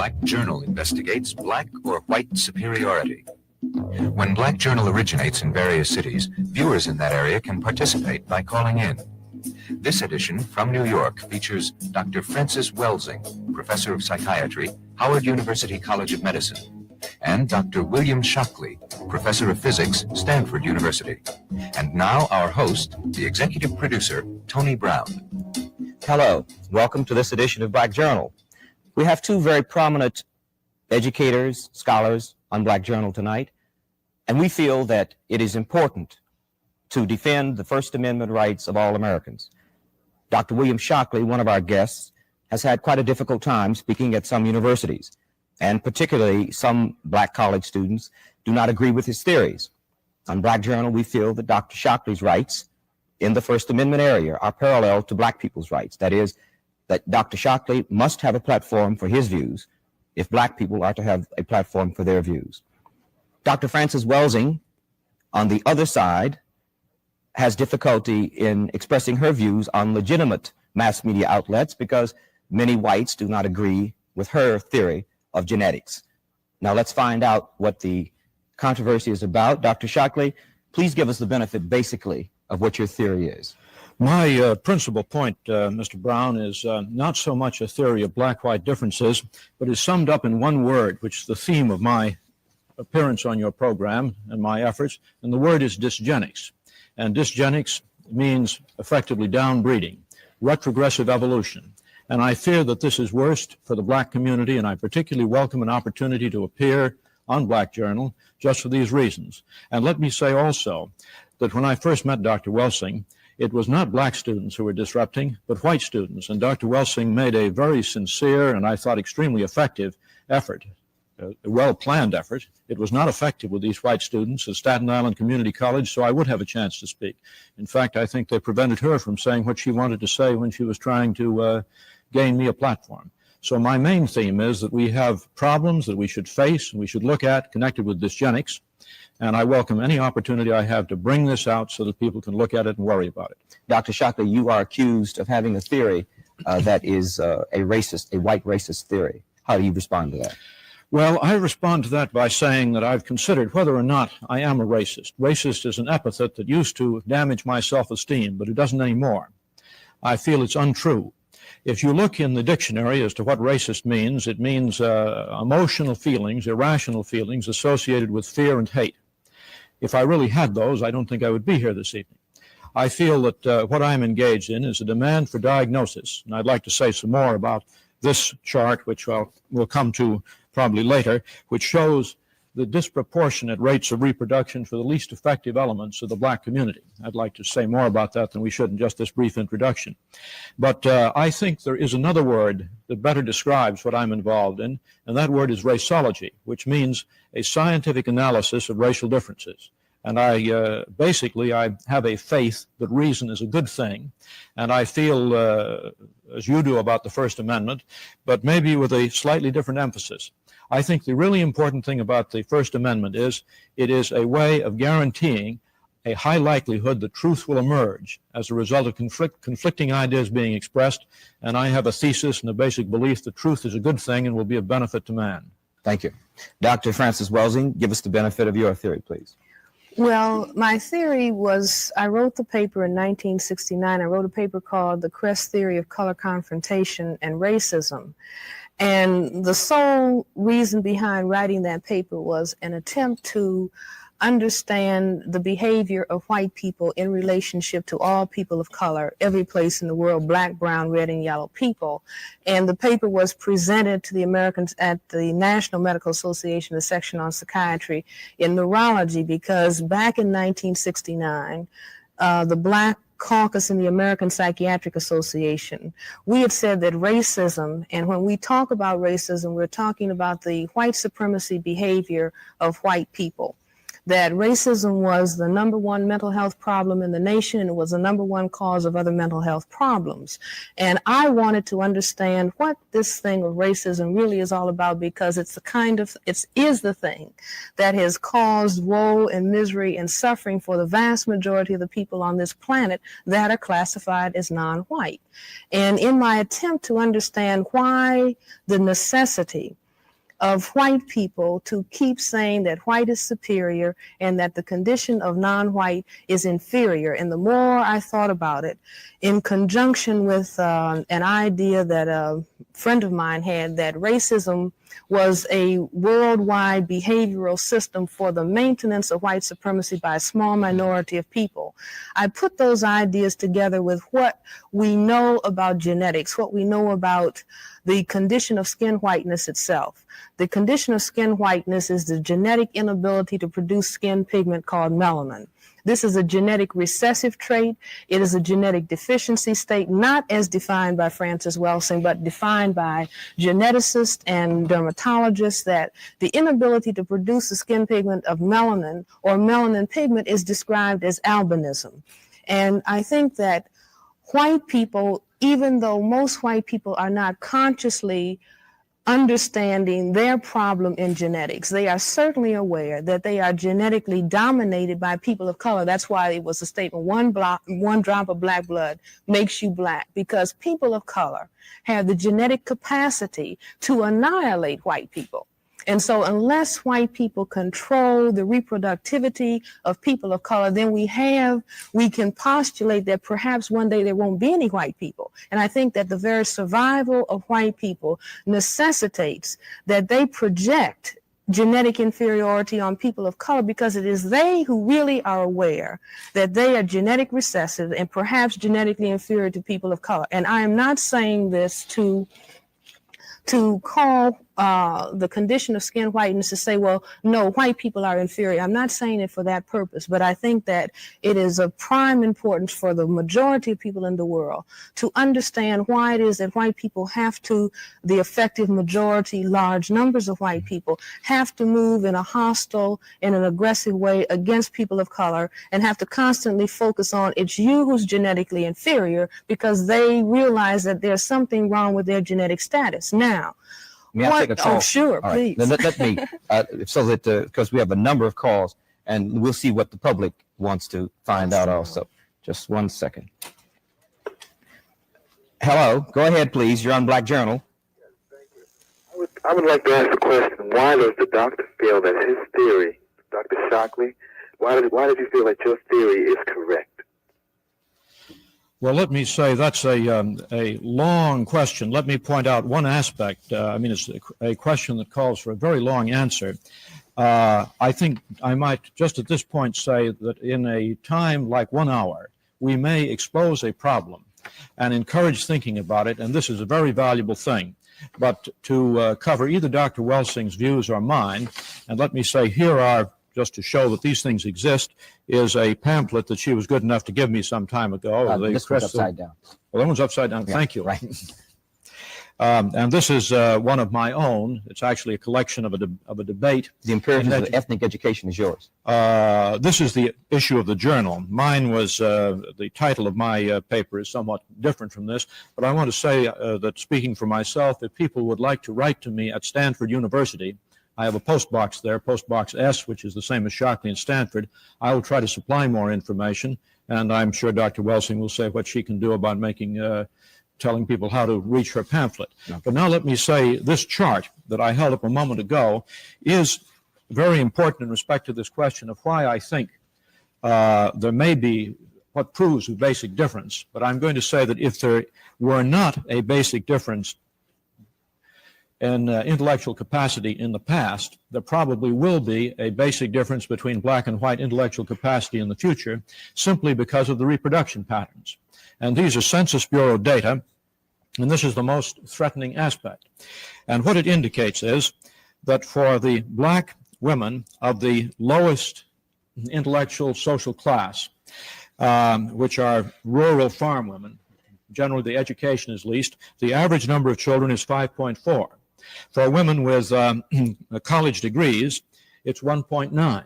Black Journal investigates black or white superiority. When Black Journal originates in various cities, viewers in that area can participate by calling in. This edition from New York features Dr. Francis Welsing, Professor of Psychiatry, Howard University College of Medicine, and Dr. William Shockley, Professor of Physics, Stanford University. And now our host, the executive producer, Tony Brown. Hello, welcome to this edition of Black Journal. We have two very prominent educators, scholars on Black Journal tonight, and we feel that it is important to defend the First Amendment rights of all Americans. Dr. William Shockley, one of our guests, has had quite a difficult time speaking at some universities, and particularly some black college students do not agree with his theories. On Black Journal, we feel that Dr. Shockley's rights in the First Amendment area are parallel to black people's rights. That is, that Dr. Shockley must have a platform for his views if black people are to have a platform for their views. Dr. Frances Welsing, on the other side, has difficulty in expressing her views on legitimate mass media outlets because many whites do not agree with her theory of genetics. Now let's find out what the controversy is about. Dr. Shockley, please give us the benefit basically of what your theory is. My principal point, Mr. Brown, is not so much a theory of black-white differences, but is summed up in one word, which is the theme of my appearance on your program and my efforts, and the word is dysgenics. And dysgenics means effectively downbreeding, retrogressive evolution. And I fear that this is worst for the black community, and I particularly welcome an opportunity to appear on Black Journal just for these reasons. And let me say also that when I first met Dr. Welsing, it was not black students who were disrupting, but white students. And Dr. Welsing made a very sincere and I thought extremely effective effort, a well-planned effort. It was not effective with these white students at Staten Island Community College, so I would have a chance to speak. In fact, I think they prevented her from saying what she wanted to say when she was trying to gain me a platform. So my main theme is that we have problems that we should face and we should look at connected with dysgenics. And I welcome any opportunity I have to bring this out so that people can look at it and worry about it. Dr. Shockley, you are accused of having a theory that is a white racist theory. How do you respond to that? Well, I respond to that by saying that I've considered whether or not I am a racist. Racist is an epithet that used to damage my self-esteem, but it doesn't anymore. I feel it's untrue. If you look in the dictionary as to what racist means, it means emotional feelings, irrational feelings associated with fear and hate. If I really had those, I don't think I would be here this evening. I feel that what I'm engaged in is a demand for diagnosis, and I'd like to say some more about this chart, which we'll come to probably later, which shows the disproportionate rates of reproduction for the least effective elements of the black community. I'd like to say more about that than we should in just this brief introduction. But I think there is another word that better describes what I'm involved in, and that word is raceology, which means a scientific analysis of racial differences. And I have a faith that reason is a good thing, and I feel, as you do about the First Amendment, but maybe with a slightly different emphasis. I think the really important thing about the First Amendment is it is a way of guaranteeing a high likelihood that truth will emerge as a result of conflicting ideas being expressed, and I have a thesis and a basic belief that truth is a good thing and will be of benefit to man. Thank you. Dr. Frances Welsing, give us the benefit of your theory, please. Well, my theory was, I wrote the paper in 1969. I wrote a paper called The Crest Theory of Color Confrontation and Racism. And the sole reason behind writing that paper was an attempt to understand the behavior of white people in relationship to all people of color, every place in the world, black, brown, red, and yellow people. And the paper was presented to the Americans at the National Medical Association, the section on psychiatry in neurology, because back in 1969, the Black Caucus in the American Psychiatric Association, we had said that racism, and when we talk about racism, we're talking about the white supremacy behavior of white people. That racism was the number one mental health problem in the nation, and it was the number one cause of other mental health problems. And I wanted to understand what this thing of racism really is all about, because it's the thing that has caused woe and misery and suffering for the vast majority of the people on this planet that are classified as non-white. And in my attempt to understand why the necessity of white people to keep saying that white is superior and that the condition of non-white is inferior. And the more I thought about it, in conjunction with an idea that a friend of mine had, that racism was a worldwide behavioral system for the maintenance of white supremacy by a small minority of people, I put those ideas together with what we know about genetics, what we know about the condition of skin whiteness itself. The condition of skin whiteness is the genetic inability to produce skin pigment called melanin. This is a genetic recessive trait. It is a genetic deficiency state, not as defined by Francis Welsing, but defined by geneticists and dermatologists, that the inability to produce the skin pigment of melanin or melanin pigment is described as albinism. And I think that white people, even though most white people are not consciously understanding their problem in genetics, they are certainly aware that they are genetically dominated by people of color. That's why it was a statement, one drop of black blood makes you black, because people of color have the genetic capacity to annihilate white people. And so unless white people control the reproductivity of people of color, then we can postulate that perhaps one day there won't be any white people. And I think that the very survival of white people necessitates that they project genetic inferiority on people of color, because it is they who really are aware that they are genetic recessive and perhaps genetically inferior to people of color. And I am not saying this to call the condition of skin whiteness to say, well, no, white people are inferior. I'm not saying it for that purpose, but I think that it is of prime importance for the majority of people in the world to understand why it is that white people have to, the effective majority, large numbers of white people, have to move in a hostile, in an aggressive way against people of color, and have to constantly focus on it's you who's genetically inferior, because they realize that there's something wrong with their genetic status. Now, may I take a call? Oh, sure, all right. please. Let me, so that, because we have a number of calls, and we'll see what the public wants to find out also. Just 1 second. Hello, go ahead, please. You're on Black Journal. I would like to ask a question. Why does the doctor feel that his theory, Dr. Shockley, why does he feel that your theory is correct? Well, let me say that's a long question. Let me point out one aspect. It's a question that calls for a very long answer. I think I might just at this point say that in a time like 1 hour, we may expose a problem and encourage thinking about it, and this is a very valuable thing. But to cover either Dr. Welsing's views or mine, and let me say here are, just to show that these things exist, is a pamphlet that she was good enough to give me some time ago. This one's upside down. Well, that one's upside down. Yeah, thank you. Right. And this is one of my own. It's actually a collection of a debate. The imperative of ethnic education is yours. This is the issue of the journal. Mine was, the title of my paper is somewhat different from this, but I want to say that, speaking for myself, if people would like to write to me at Stanford University, I have a post box there, post box S, which is the same as Shockley and Stanford. I will try to supply more information, and I'm sure Dr. Welsing will say what she can do about telling people how to reach her pamphlet. Okay. But now let me say this chart that I held up a moment ago is very important in respect to this question of why I think there may be what proves a basic difference. But I'm going to say that if there were not a basic difference in intellectual capacity in the past, there probably will be a basic difference between black and white intellectual capacity in the future, simply because of the reproduction patterns. And these are Census Bureau data, and this is the most threatening aspect. And what it indicates is that for the black women of the lowest intellectual social class, which are rural farm women, generally the education is least, the average number of children is 5.4. For women with college degrees, it's 1.9.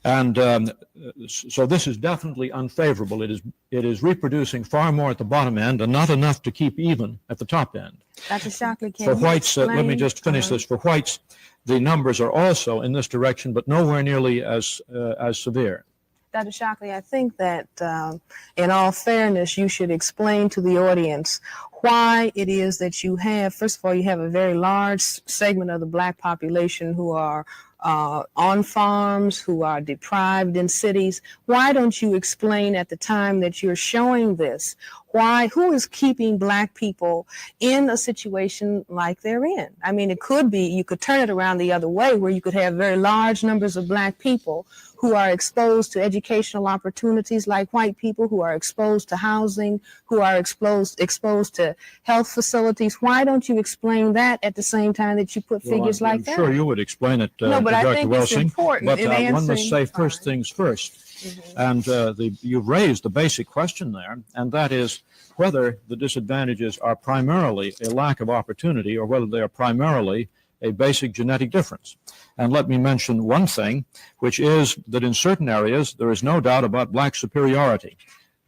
And so this is definitely unfavorable. It is reproducing far more at the bottom end and not enough to keep even at the top end. Dr. Shockley, can for whites, let me just finish this. For whites, the numbers are also in this direction, but nowhere nearly as severe. Dr. Shockley, I think that in all fairness, you should explain to the audience why it is that you have, first of all, you have a very large segment of the black population who are on farms, who are deprived in cities. Why don't you explain at the time that you're showing this, who is keeping black people in a situation like they're in? I mean, it could be, you could turn it around the other way, where you could have very large numbers of black people who are exposed to educational opportunities like white people, who are exposed to housing, who are exposed to health facilities. Why don't you explain that at the same time that you put figures like that? I'm sure you would explain it, No, but Dr. I think Welsing, it's important. but in one must say answering- first things first. And you've raised the basic question there, and that is whether the disadvantages are primarily a lack of opportunity or whether they are primarily a basic genetic difference. And let me mention one thing, which is that in certain areas there is no doubt about black superiority.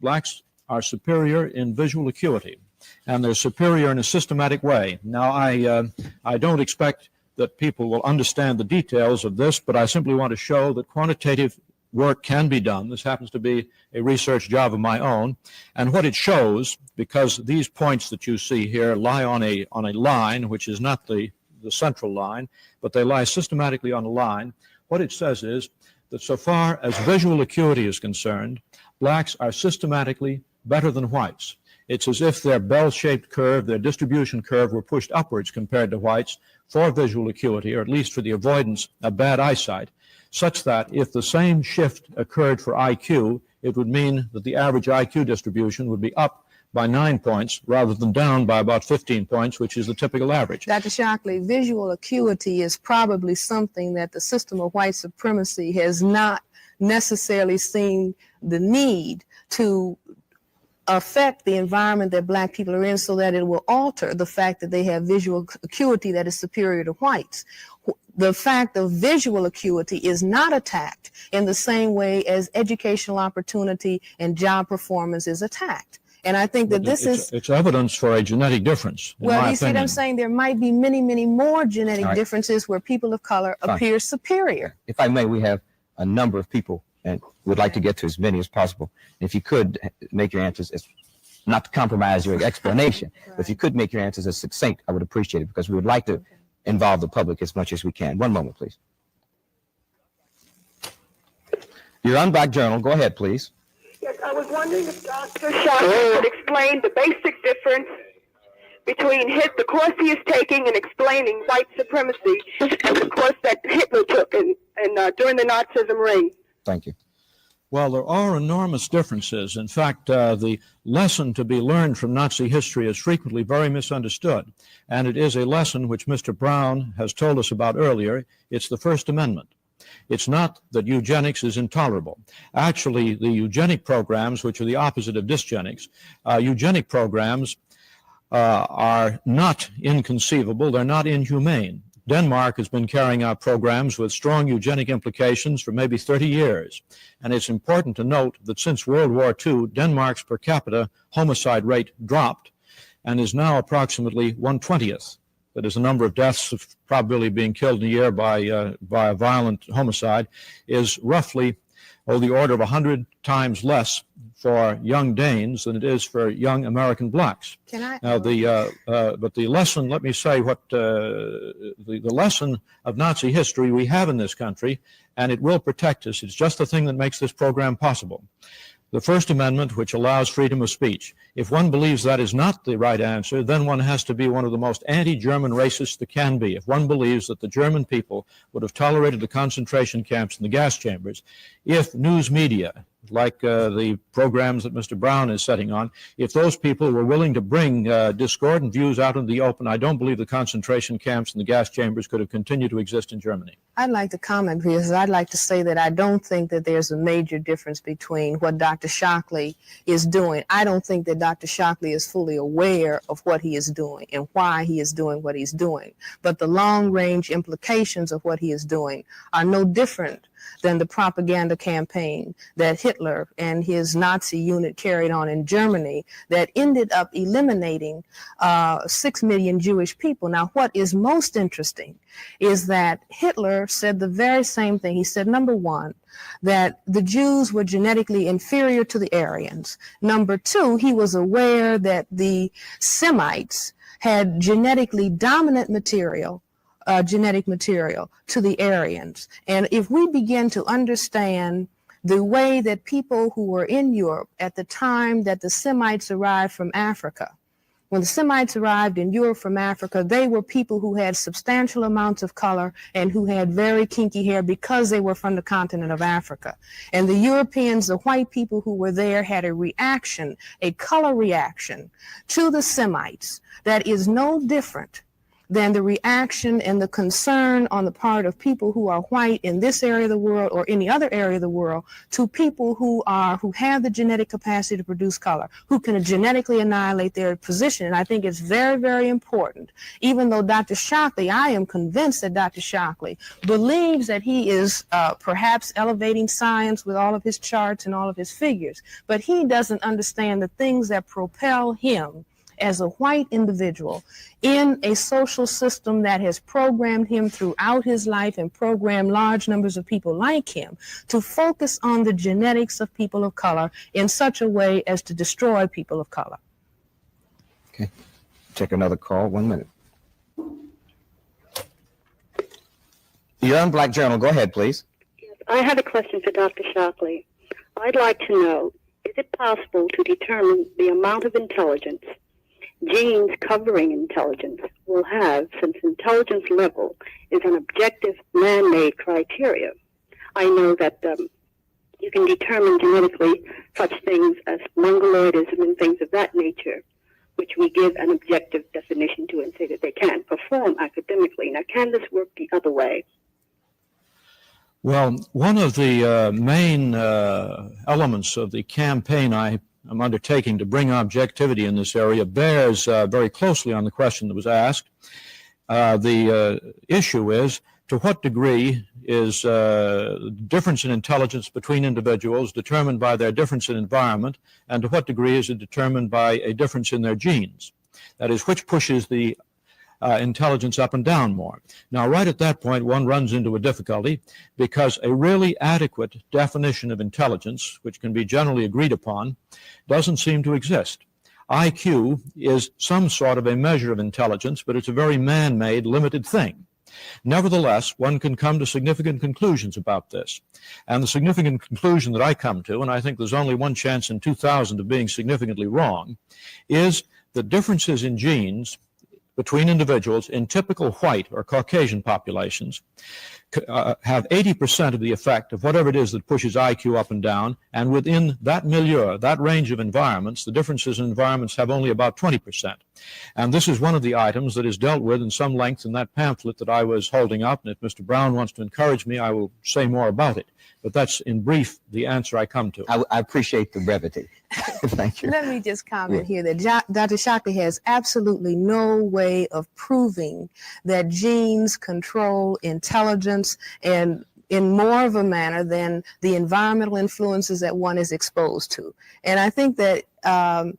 Blacks are superior in visual acuity, and they're superior in a systematic way. Now, I don't expect that people will understand the details of this, but I simply want to show that quantitative work can be done. This happens to be a research job of my own. And what it shows, because these points that you see here lie on a line, which is not the central line, but they lie systematically on a line, what it says is that so far as visual acuity is concerned, blacks are systematically better than whites. It's as if their bell-shaped curve, their distribution curve, were pushed upwards compared to whites for visual acuity, or at least for the avoidance of bad eyesight, such that if the same shift occurred for IQ, it would mean that the average IQ distribution would be up by 9 points rather than down by about 15 points, which is the typical average. Dr. Shockley, visual acuity is probably something that the system of white supremacy has not necessarily seen the need to affect the environment that black people are in, so that it will alter the fact that they have visual acuity that is superior to whites. The fact of visual acuity is not attacked in the same way as educational opportunity and job performance is attacked. And I think that it's evidence for a genetic difference. Well, you see what I'm saying? There might be many, many more genetic differences where people of color appear superior. If I may, we have a number of people and would like to get to as many as possible. If you could make your answers, not to compromise your explanation, but if you could make your answers as succinct, I would appreciate it, because we would like to involve the public as much as we can. One moment, please. You're on Black Journal. Go ahead, please. Yes, I was wondering if Dr. Shockley could explain the basic difference between the course he is taking in explaining white supremacy and the course that Hitler took during the Nazism reign. Thank you. Well, there are enormous differences. In fact, the lesson to be learned from Nazi history is frequently very misunderstood, and it is a lesson which Mr. Brown has told us about earlier. It's the First Amendment. It's not that eugenics is intolerable. Actually, the eugenic programs, which are the opposite of dysgenics, eugenic programs are not inconceivable. They're not inhumane. Denmark has been carrying out programs with strong eugenic implications for maybe 30 years. And it's important to note that since World War II, Denmark's per capita homicide rate dropped and is now approximately 1/20th. That is, the number of deaths of probability being killed in a year by a violent homicide is roughly the order of 100 times less for young Danes than it is for young American blacks. Now, but the lesson, let me say what the lesson of Nazi history we have in this country, and it will protect us. It's just the thing that makes this program possible. The First Amendment, which allows freedom of speech. If one believes that is not the right answer, then one has to be one of the most anti-German racists that can be. If one believes that the German people would have tolerated the concentration camps and the gas chambers, if news media, like the programs that Mr. Brown is setting on, if those people were willing to bring discordant views out into the open, I don't believe the concentration camps and the gas chambers could have continued to exist in Germany. I'd like to comment, because I'd like to say that I don't think that there's a major difference between what Dr. Shockley is doing. I don't think that Dr. Shockley is fully aware of what he is doing and why he is doing what he's doing. But the long-range implications of what he is doing are no different than the propaganda campaign that Hitler and his Nazi unit carried on in Germany that ended up eliminating 6 million Jewish people. Now, what is most interesting is that Hitler said the very same thing. He said, number one, that the Jews were genetically inferior to the Aryans. Number two, he was aware that the Semites had genetically dominant material, genetic material to the Aryans. And if we begin to understand the way that people who were in Europe at the time that the Semites arrived from Africa, when the Semites arrived in Europe from Africa, they were people who had substantial amounts of color and who had very kinky hair because they were from the continent of Africa. And the Europeans, the white people who were there, had a reaction, a color reaction to the Semites that is no different than the reaction and the concern on the part of people who are white in this area of the world or any other area of the world to people who have the genetic capacity to produce color, who can genetically annihilate their position. And I think it's very, very important, even though Dr. Shockley, I am convinced that Dr. Shockley believes that he is perhaps elevating science with all of his charts and all of his figures, but he doesn't understand the things that propel him as a white individual in a social system that has programmed him throughout his life and programmed large numbers of people like him to focus on the genetics of people of color in such a way as to destroy people of color. Okay. Take another call. 1 minute. You're on Black Journal. Go ahead, please. I had a question for Dr. Shockley. I'd like to know, is it possible to determine the amount of intelligence genes covering intelligence will have, since intelligence level is an objective man-made criteria? I know that you can determine genetically such things as mongoloidism and things of that nature, which we give an objective definition to and say that they can't perform academically. Now, can this work the other way? Well, one of the main elements of the campaign I'm undertaking to bring objectivity in this area bears very closely on the question that was asked. The issue is, to what degree is difference in intelligence between individuals determined by their difference in environment, and to what degree is it determined by a difference in their genes? That is, which pushes the intelligence up and down more. Now, right at that point, one runs into a difficulty because a really adequate definition of intelligence, which can be generally agreed upon, doesn't seem to exist. IQ is some sort of a measure of intelligence, but it's a very man-made, limited thing. Nevertheless, one can come to significant conclusions about this. And the significant conclusion that I come to, and I think there's only one chance in 2,000 of being significantly wrong, is that differences in genes between individuals in typical white or Caucasian populations have 80% of the effect of whatever it is that pushes IQ up and down, and within that milieu, that range of environments, the differences in environments have only about 20%. And this is one of the items that is dealt with in some length in that pamphlet that I was holding up, and if Mr. Brown wants to encourage me, I will say more about it. But that's, in brief, the answer I come to. I appreciate the brevity. Thank you. Let me just comment here that Dr. Shockley has absolutely no way of proving that genes control intelligence and in more of a manner than the environmental influences that one is exposed to. And I think that I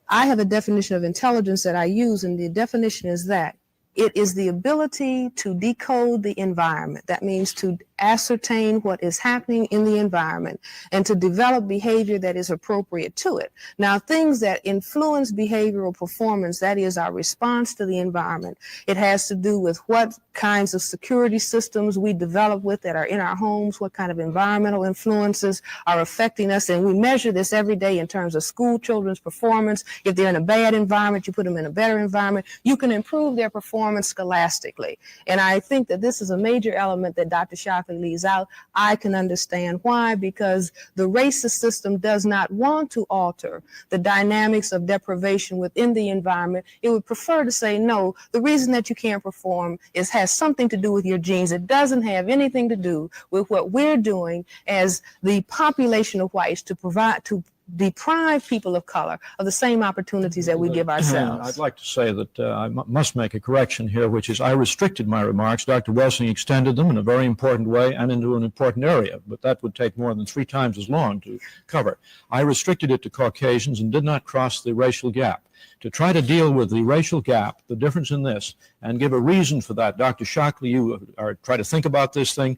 have a definition of intelligence that I use, and the definition is that it is the ability to decode the environment. That means to ascertain what is happening in the environment and to develop behavior that is appropriate to it. Now, things that influence behavioral performance, that is our response to the environment. It has to do with what kinds of security systems we develop with that are in our homes, what kind of environmental influences are affecting us. And we measure this every day in terms of school children's performance. If they're in a bad environment, you put them in a better environment. You can improve their performance scholastically. And I think that this is a major element that Dr. Shockley leaves out. I can understand why, because the racist system does not want to alter the dynamics of deprivation within the environment. It would prefer to say, no, the reason that you can't perform has something to do with your genes. It doesn't have anything to do with what we're doing as the population of whites to deprive people of color of the same opportunities that we give ourselves. I'd like to say that I must make a correction here, which is I restricted my remarks. Dr. Welsing extended them in a very important way and into an important area, but that would take more than 3 times as long to cover. I restricted it to Caucasians and did not cross the racial gap. To try to deal with the racial gap, the difference in this, and give a reason for that. Dr. Shockley, you are try to think about this thing.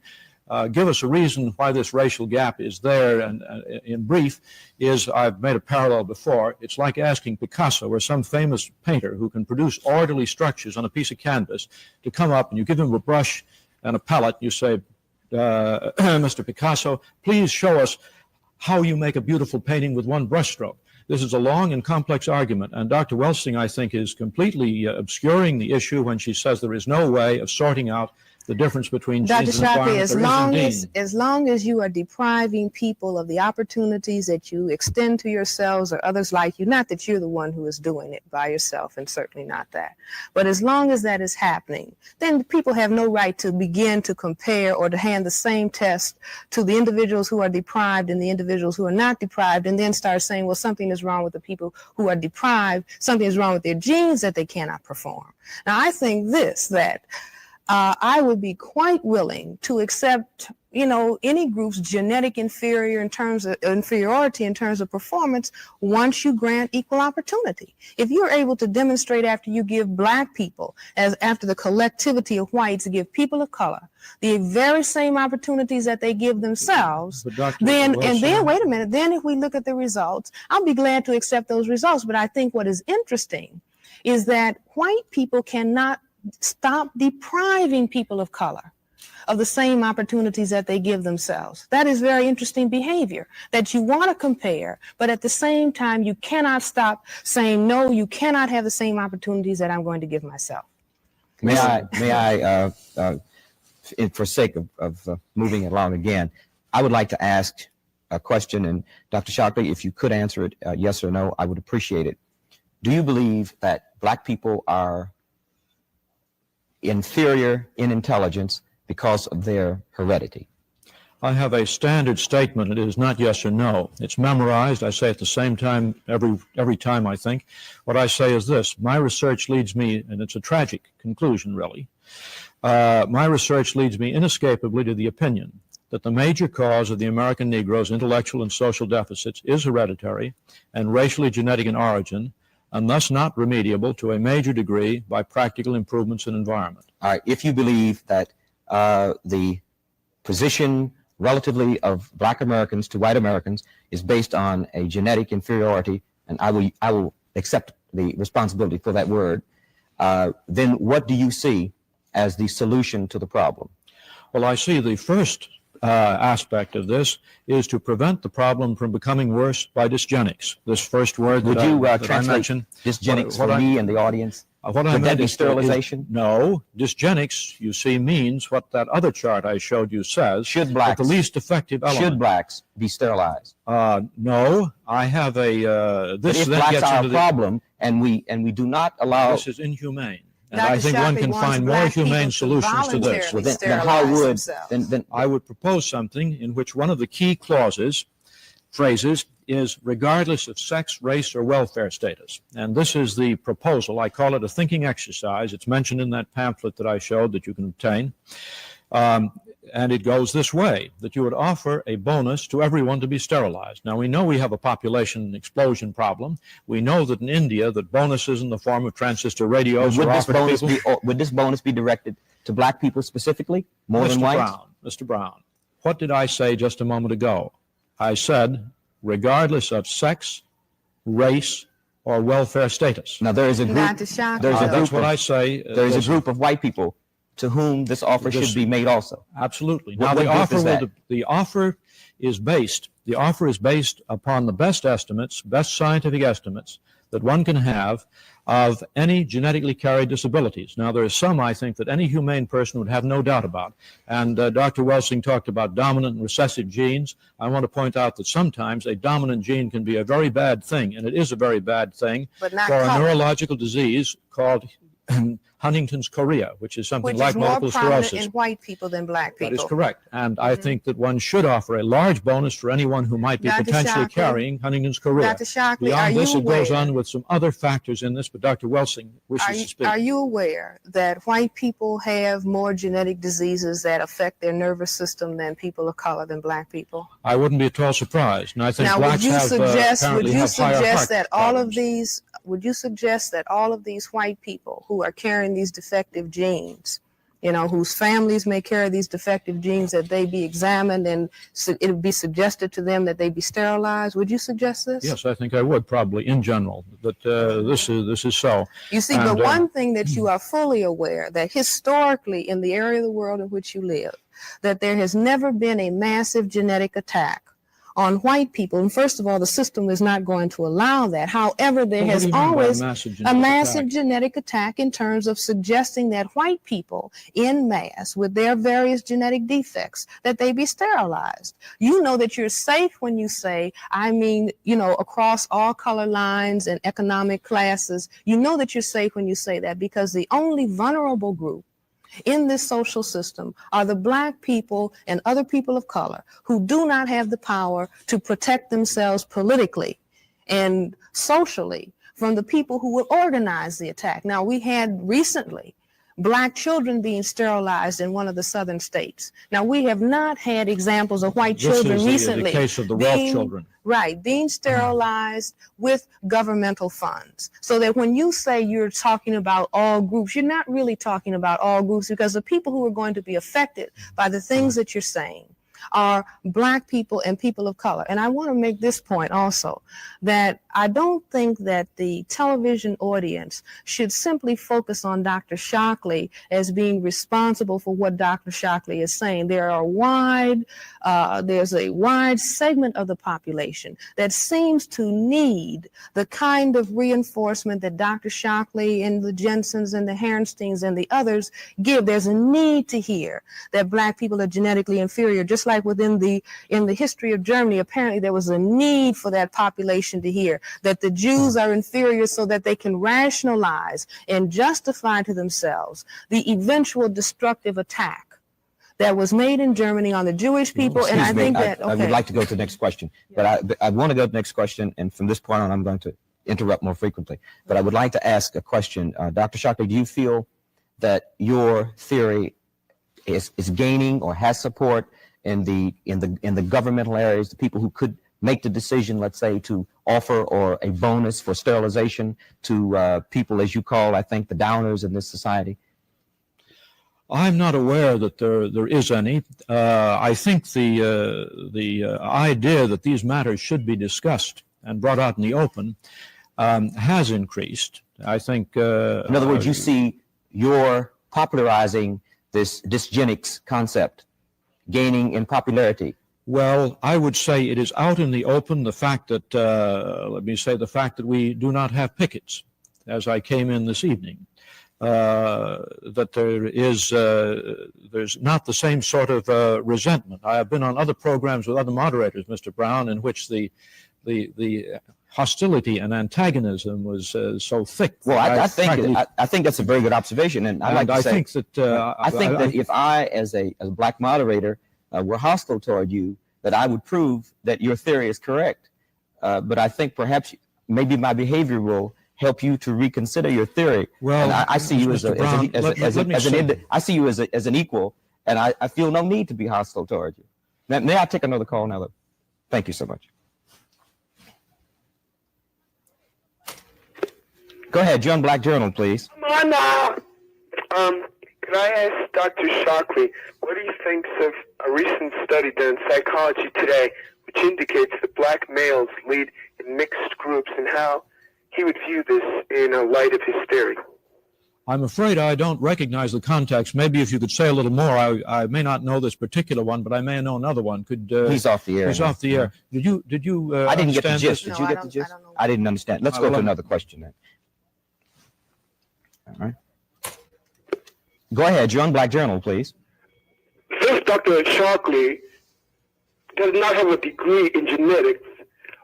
Give us a reason why this racial gap is there, and in brief, is I've made a parallel before. It's like asking Picasso or some famous painter who can produce orderly structures on a piece of canvas to come up, and you give him a brush and a palette. You say, Mr. Picasso, please show us how you make a beautiful painting with one brushstroke. This is a long and complex argument, and Dr. Welsing, I think, is completely obscuring the issue when she says there is no way of sorting out the difference between Dr. genes and Shockley, environment. as long as you are depriving people of the opportunities that you extend to yourselves or others like you, not that you're the one who is doing it by yourself, and certainly not that, but as long as that is happening, then people have no right to begin to compare or to hand the same test to the individuals who are deprived and the individuals who are not deprived, and then start saying, well, something is wrong with the people who are deprived, something is wrong with their genes that they cannot perform. Now, I think that I would be quite willing to accept, any group's genetic inferiority in terms of performance once you grant equal opportunity. If you're able to demonstrate after you give black people, as after the collectivity of whites give people of color, the very same opportunities that they give themselves, then wait a minute, then if we look at the results, I'll be glad to accept those results. But I think what is interesting is that white people cannot stop depriving people of color of the same opportunities that they give themselves. That is very interesting behavior, that you want to compare, but at the same time, you cannot stop saying, no, you cannot have the same opportunities that I'm going to give myself. May I, for sake of moving along again, I would like to ask a question, and Dr. Shockley, if you could answer it yes or no, I would appreciate it. Do you believe that black people are inferior in intelligence because of their heredity? I have a standard statement. It is not yes or no. It's memorized. I say at the same time every time, I think. What I say is this. My research leads me, and it's a tragic conclusion, really. My research leads me inescapably to the opinion that the major cause of the American Negro's intellectual and social deficits is hereditary and racially genetic in origin, and thus not remediable to a major degree by practical improvements in environment. All right, if you believe that the position relatively of black Americans to white Americans is based on a genetic inferiority, and I will accept the responsibility for that word, then what do you see as the solution to the problem? Well, I see the first aspect of this is to prevent the problem from becoming worse by dysgenics. This first word Would that you I translate mentioned. dysgenics for me and the audience? What I Would that meant be is sterilization? No, dysgenics, you see, means what that other chart I showed you says. Should blacks, the least effective element. Should blacks be sterilized? No, I have a but if blacks are a problem, and we do not allow. This is inhumane. And Dr. I think Shockley one can find more humane solutions to this. Well, then how would then I would propose something in which one of the key phrases is regardless of sex, race, or welfare status. And this is the proposal. I call it a thinking exercise. It's mentioned in that pamphlet that I showed that you can obtain. And it goes this way, that you would offer a bonus to everyone to be sterilized. Now, we know we have a population explosion problem. We know that in India, that bonuses in the form of transistor radios are offered to people. Would this bonus be directed to black people specifically, more than whites? Mr. Brown, what did I say just a moment ago? I said, regardless of sex, race, or welfare status. Now, there is a group. Dr. Shockley. That's what I say. There is a group of white people to whom this offer should be made also. Absolutely. Now, the offer is based upon the best estimates, best scientific estimates that one can have of any genetically carried disabilities. Now, there are some, I think, that any humane person would have no doubt about. And Dr. Welsing talked about dominant and recessive genes. I want to point out that sometimes a dominant gene can be a very bad thing, and it is a very bad thing for a neurological disease called Huntington's chorea, which is something Which like is more multiple prominent sclerosis. in white people than black people. That is correct. And I think that one should offer a large bonus for anyone who might be Dr. potentially Shockley, carrying Huntington's chorea. Dr. Shockley, are Beyond you this, it goes aware- on with some other factors in this, but Dr. Welsing wishes to speak. Are you aware that white people have more genetic diseases that affect their nervous system than people of color, than black people? I wouldn't be at all surprised. And I think Now, blacks apparently have higher heart problems. Would you suggest that all of these white people who are carrying these defective genes, you know, whose families may carry these defective genes, that they be examined and it would be suggested to them that they be sterilized? Would you suggest this? Yes, I think I would probably in general, but this is so. You see, but one thing that you are fully aware, that historically in the area of the world in which you live, that there has never been a massive genetic attack on white people. And first of all, the system is not going to allow that. However, there has always a massive genetic attack in terms of suggesting that white people in mass with their various genetic defects, that they be sterilized. You know that you're safe when you say, I mean, you know, across all color lines and economic classes, you know that you're safe when you say that, because the only vulnerable group in this social system are the black people and other people of color who do not have the power to protect themselves politically and socially from the people who will organize the attack. Now, we had recently black children being sterilized in one of the southern states. Now, we have not had examples of white children recently. The case of the Welsh children. Right, being sterilized with governmental funds. So that when you say you're talking about all groups, you're not really talking about all groups, because the people who are going to be affected by the things that you're saying are black people and people of color. And I want to make this point also, that I don't think that the television audience should simply focus on Dr. Shockley as being responsible for what Dr. Shockley is saying. There's a wide segment of the population that seems to need the kind of reinforcement that Dr. Shockley and the Jensens and the Herrensteins and the others give. There's a need to hear that black people are genetically inferior, just like in the history of Germany, apparently there was a need for that population to hear that the Jews are inferior, so that they can rationalize and justify to themselves the eventual destructive attack that was made in Germany on the Jewish people. And I think that, okay. I would like to go to the next question, but I want to go to the next question, and from this point on, I'm going to interrupt more frequently. But I would like to ask a question. Dr. Shockley, do you feel that your theory is gaining or has support in the governmental areas, the people who could make the decision, let's say, to offer or a bonus for sterilization to people, as you call, I think, the downers in this society? I'm not aware that there is any. I think the idea that these matters should be discussed and brought out in the open has increased. I think. In other words, you see you're popularizing this dysgenics concept gaining in popularity. Well, I would say it is out in the open, the fact that, the fact that we do not have pickets, as I came in this evening, that there's not the same sort of resentment. I have been on other programs with other moderators, Mr. Brown, in which the hostility and antagonism was so thick. Well, I think that's a very good observation, and I think that if I, as a black moderator, were hostile toward you, that I would prove that your theory is correct. But I think perhaps maybe my behavior will help you to reconsider your theory. Well, and I see you as an equal, and I feel no need to be hostile toward you. May I take another call now? Thank you so much. Go ahead, John Black Journal, please. Come on now. Could I ask Dr. Shockley, what he thinks of a recent study done in Psychology Today, which indicates that black males lead in mixed groups, and how he would view this in light of his theory? I'm afraid I don't recognize the context. Maybe if you could say a little more. I may not know this particular one, but I may know another one. He's off the air. He's off the air. Did you? I didn't get the gist. Did you get the gist? I didn't understand. Let's go to another question then. All right. Go ahead, John Black Journal, please. Since Dr. Shockley does not have a degree in genetics,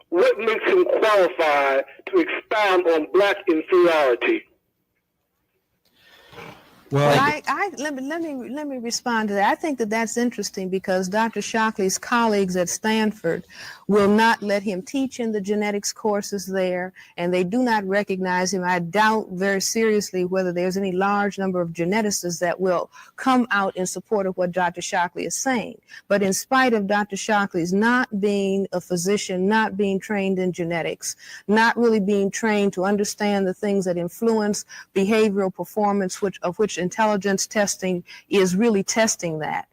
what makes him qualified to expound on black inferiority? Well, Let me respond to that. I think that that's interesting because Dr. Shockley's colleagues at Stanford will not let him teach in the genetics courses there, and they do not recognize him. I doubt very seriously whether there's any large number of geneticists that will come out in support of what Dr. Shockley is saying. But in spite of Dr. Shockley's not being a physician, not being trained in genetics, not really being trained to understand the things that influence behavioral performance, of which intelligence testing is really testing that.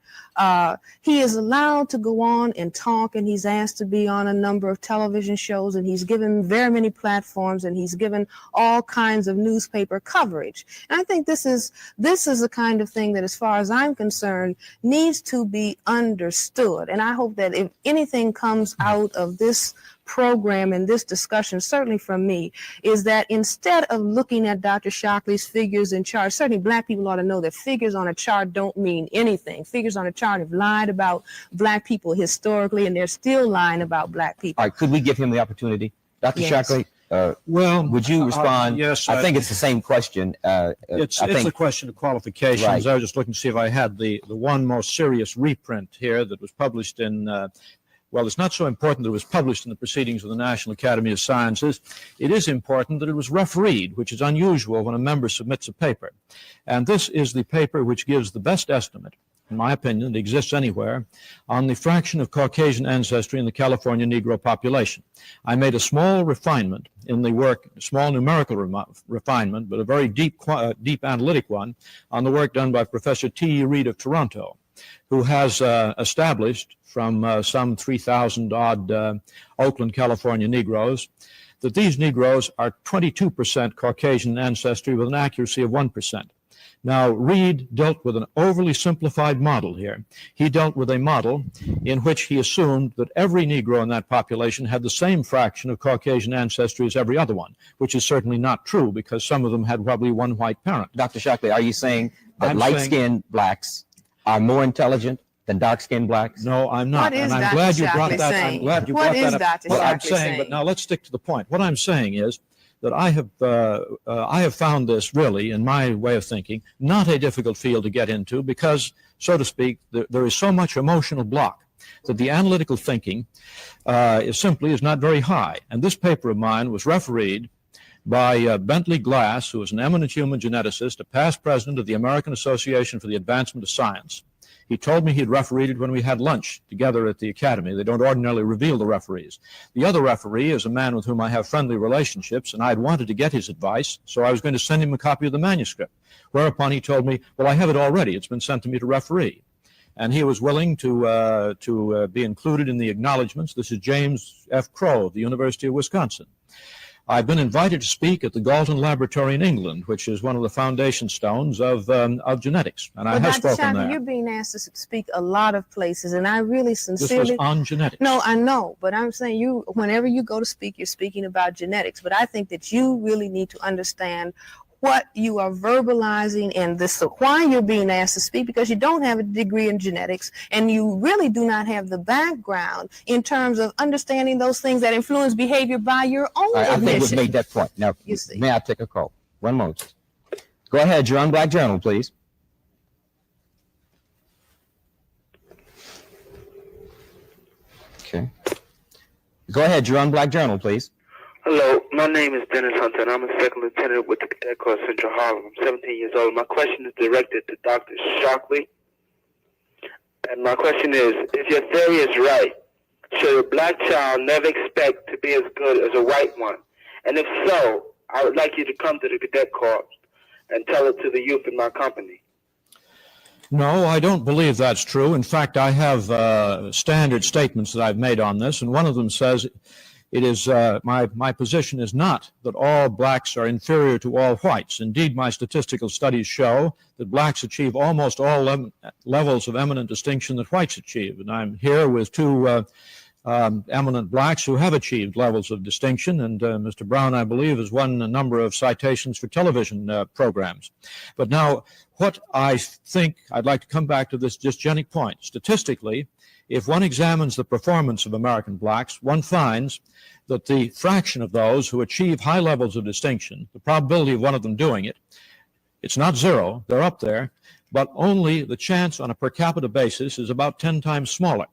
He is allowed to go on and talk, and he's asked to be on a number of television shows, and he's given very many platforms, and he's given all kinds of newspaper coverage. And I think this is the kind of thing that, as far as I'm concerned, needs to be understood. And I hope that if anything comes out of this program and this discussion, certainly from me, is that instead of looking at Dr. Shockley's figures and charts, certainly black people ought to know that figures on a chart don't mean anything. Figures on a chart have lied about black people historically, and they're still lying about black people. All right, could we give him the opportunity? Dr. Yes. Shockley, would you respond? Yes. I think it's the same question. It's a question of qualifications. Right. I was just looking to see if I had the one most serious reprint here that was published in well, it's not so important that it was published in the Proceedings of the National Academy of Sciences. It is important that it was refereed, which is unusual when a member submits a paper. And this is the paper which gives the best estimate, in my opinion, that exists anywhere, on the fraction of Caucasian ancestry in the California Negro population. I made a small refinement in the work, a small numerical refinement, but a very deep analytic one, on the work done by Professor T.E. Reed of Toronto, who has established from some 3,000 odd Oakland, California Negroes, that these Negroes are 22% Caucasian ancestry with an accuracy of 1%. Now, Reed dealt with an overly simplified model here. He dealt with a model in which he assumed that every Negro in that population had the same fraction of Caucasian ancestry as every other one, which is certainly not true because some of them had probably one white parent. Dr. Shockley, are you saying that light-skinned blacks are more intelligent than dark-skinned blacks? No, I'm not. What is and I'm Dr. glad you brought Shockley that. saying? I'm glad you What brought is that up. Dr. What I'm Shockley saying, saying? but now let's stick to the point. What I'm saying is that I have found this really, in my way of thinking, not a difficult field to get into because, so to speak, there is so much emotional block that the analytical thinking is not very high. And this paper of mine was refereed by Bentley Glass, who is an eminent human geneticist, a past president of the American Association for the Advancement of Science. He told me he'd refereed it when we had lunch together at the academy. They don't ordinarily reveal the referees. The other referee is a man with whom I have friendly relationships, and I had wanted to get his advice, so I was going to send him a copy of the manuscript, whereupon he told me, well, I have it already. It's been sent to me to referee. And he was willing to be included in the acknowledgments. This is James F. Crow of the University of Wisconsin. I've been invited to speak at the Galton Laboratory in England, which is one of the foundation stones of genetics, and I have spoken Dr. there. You're being asked to speak a lot of places, and I really sincerely... This was on genetics. No, I know, but I'm saying whenever you go to speak, you're speaking about genetics, but I think that you really need to understand what you are verbalizing and why you're being asked to speak, because you don't have a degree in genetics and you really do not have the background in terms of understanding those things that influence behavior by your own I think admission. we've made that point. Now, may I take a call? One moment. Go ahead, you're on Black Journal, please. Okay. Go ahead, you're on Black Journal, please. Hello, my name is Dennis Hunter, and I'm a second lieutenant with the Cadet Corps Central Harlem. I'm 17 years old. My question is directed to Dr. Shockley. And my question is, if your theory is right, should a black child never expect to be as good as a white one? And if so, I would like you to come to the Cadet Corps and tell it to the youth in my company. No, I don't believe that's true. In fact, I have standard statements that I've made on this, and one of them says it is my position is not that all blacks are inferior to all whites. Indeed, my statistical studies show that blacks achieve almost all levels of eminent distinction that whites achieve. And I'm here with two eminent blacks who have achieved levels of distinction, and Mr. Brown, I believe, has won a number of citations for television programs. But now, what I think, I'd like to come back to this dysgenic point. Statistically, if one examines the performance of American blacks, one finds that the fraction of those who achieve high levels of distinction, the probability of one of them doing it, It's not zero, they're up there, but only the chance on a per capita basis is about 10 times smaller.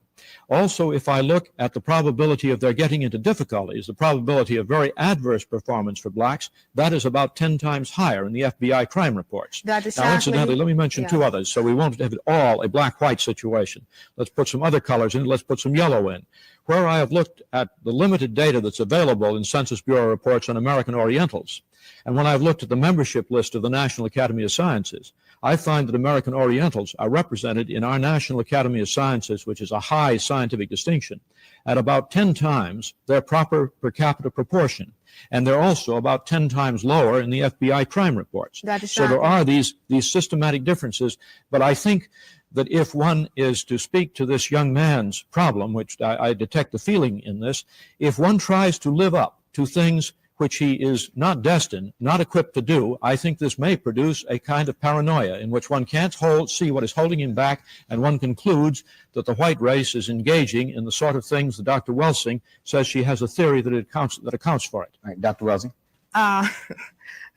Also, if I look at the probability of their getting into difficulties, the probability of very adverse performance for blacks, that is about 10 times higher in the FBI crime reports. Dr. Now, Shockley, incidentally, let me mention two others, so we won't have it all a black-white situation. Let's put some other colors in, let's put some yellow in. Where I have looked at the limited data that's available in Census Bureau reports on American Orientals, and when I've looked at the membership list of the National Academy of Sciences, I find that American Orientals are represented in our National Academy of Sciences, which is a high scientific distinction, at about 10 times their proper per capita proportion. And they're also about 10 times lower in the FBI crime reports. So there are these systematic differences, but I think that if one is to speak to this young man's problem, which I detect the feeling in this, if one tries to live up to things which he is not destined, not equipped to do, I think this may produce a kind of paranoia in which one can't see what is holding him back, and one concludes that the white race is engaging in the sort of things that Dr. Welsing says she has a theory that accounts for it. All right, Dr. Welsing. I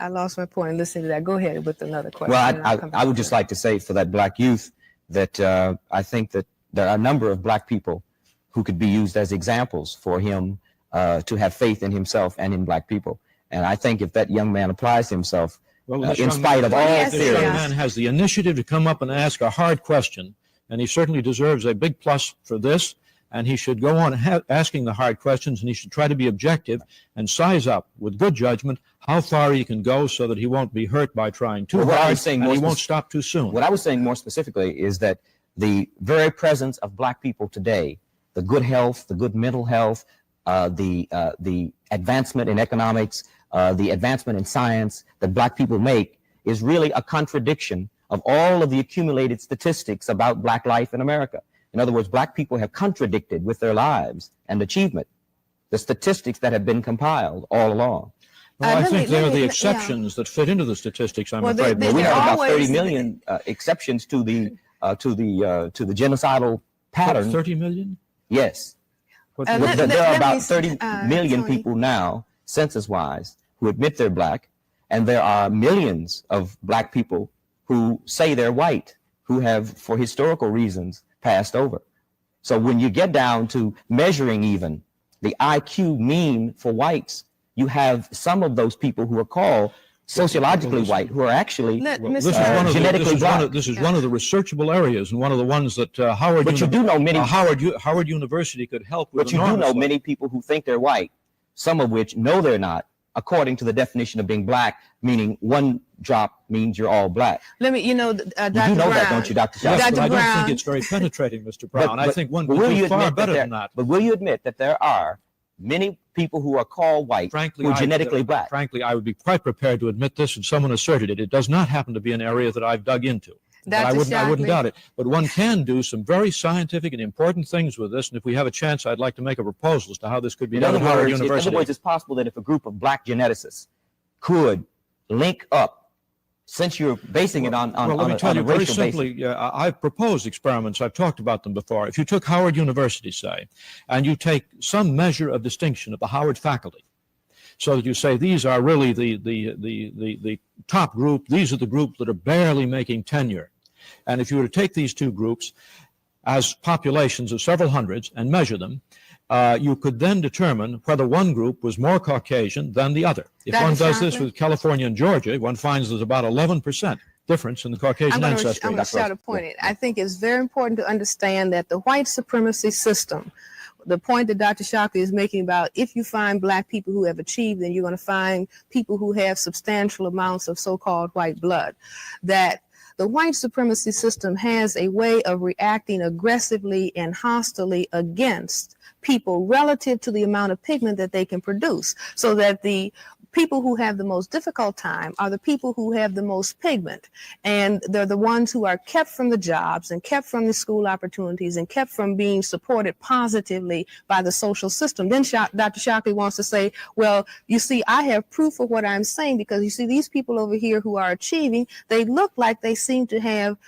lost my point in listening to that. Go ahead with another question. Well, I would just like to say for that black youth that I think that there are a number of black people who could be used as examples for him to have faith in himself and in black people. And I think if that young man applies himself, in spite of all this theories. young man has the initiative to come up and ask a hard question, and he certainly deserves a big plus for this, and he should go on asking the hard questions, and he should try to be objective and size up with good judgment how far he can go so that he won't be hurt by trying too hard, and he won't stop too soon. What I was saying more specifically is that the very presence of black people today, the good health, the good mental health, the advancement in economics, the advancement in science that black people make is really a contradiction of all of the accumulated statistics about black life in America. In other words, black people have contradicted with their lives and achievement the statistics that have been compiled all along. Well, I think they're the exceptions that fit into the statistics, I'm afraid. We have about 30 million exceptions to the genocidal pattern. 30 million? Yes. There are about 30 million people now, census-wise, who admit they're black, and there are millions of black people who say they're white, who have, for historical reasons, passed over. So when you get down to measuring even the IQ mean for whites, you have some of those people who are called sociologically white, who are actually genetically black. This is one of the researchable areas, and one of the ones that Howard University could help with. But you do know many people who think they're white, some of which know they're not, according to the definition of being black, meaning one drop means you're all black. Dr. You do know Brown, that, don't you, Dr. Yes, Shockley? but I don't think it's very penetrating, Mr. Brown. I think one would do far better than that. But will you admit that there are many people who are called white who are genetically black? Frankly, I would be quite prepared to admit this, and someone asserted it. It does not happen to be an area that I've dug into. But I wouldn't doubt it. But one can do some very scientific and important things with this, and if we have a chance, I'd like to make a proposal as to how this could be done at Howard University. In other words, it's possible that if a group of black geneticists could link up, since you're basing it on let me tell you very simply, I've proposed experiments. I've talked about them before. If you took Howard University, say, and you take some measure of distinction of the Howard faculty, so that you say these are really the top group, these are the groups that are barely making tenure. And if you were to take these two groups as populations of several hundreds and measure them, you could then determine whether one group was more Caucasian than the other. If one does this with California and Georgia, one finds there's about 11% difference in the Caucasian ancestry. I'm going to shout a point. I think it's very important to understand that the white supremacy system, the point that Dr. Shockley is making about if you find black people who have achieved, then you're going to find people who have substantial amounts of so-called white blood, that the white supremacy system has a way of reacting aggressively and hostilely against people relative to the amount of pigment that they can produce, so that the people who have the most difficult time are the people who have the most pigment, and they're the ones who are kept from the jobs and kept from the school opportunities and kept from being supported positively by the social system. Then Dr. Shockley wants to say, well, you see, I have proof of what I'm saying, because you see these people over here who are achieving, they look like they seem to have,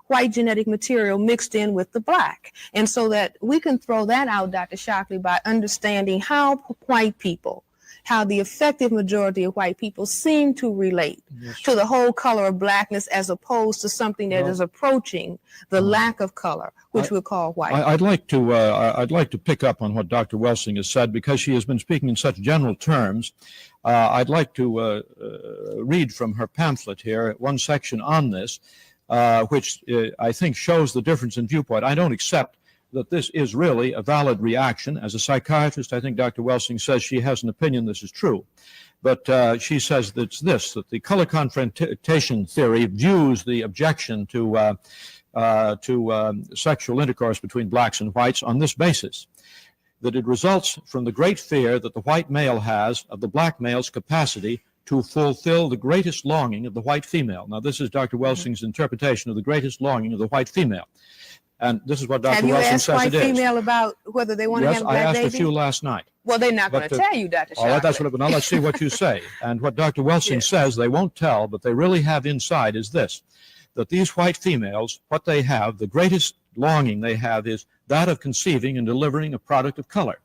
white genetic material mixed in with the black. And so that we can throw that out, Dr. Shockley, by understanding how white people how the effective majority of white people seem to relate to the whole color of blackness as opposed to something that is approaching the lack of color, which we call white. I'd like to pick up on what Dr. Welsing has said, because she has been speaking in such general terms. I'd like to read from her pamphlet here one section on this, which I think shows the difference in viewpoint. I don't accept that this is really a valid reaction. As a psychiatrist, I think Dr. Welsing says she has an opinion this is true. But she says that that the color confrontation theory views the objection to sexual intercourse between blacks and whites on this basis, that it results from the great fear that the white male has of the black male's capacity to fulfill the greatest longing of the white female. Now, this is Dr. Welsing's interpretation of the greatest longing of the white female. And this is what Dr. Welsing says it is. Have you asked white female about whether they want to have a black baby? Yes, I asked a few last night. Well, they're not going to tell you, Dr. Shockley. All right, that's what. Now let's see what you say. And what Dr. Welsing says they won't tell, but they really have inside is this: that these white females, what they have, the greatest longing they have is that of conceiving and delivering a product of color.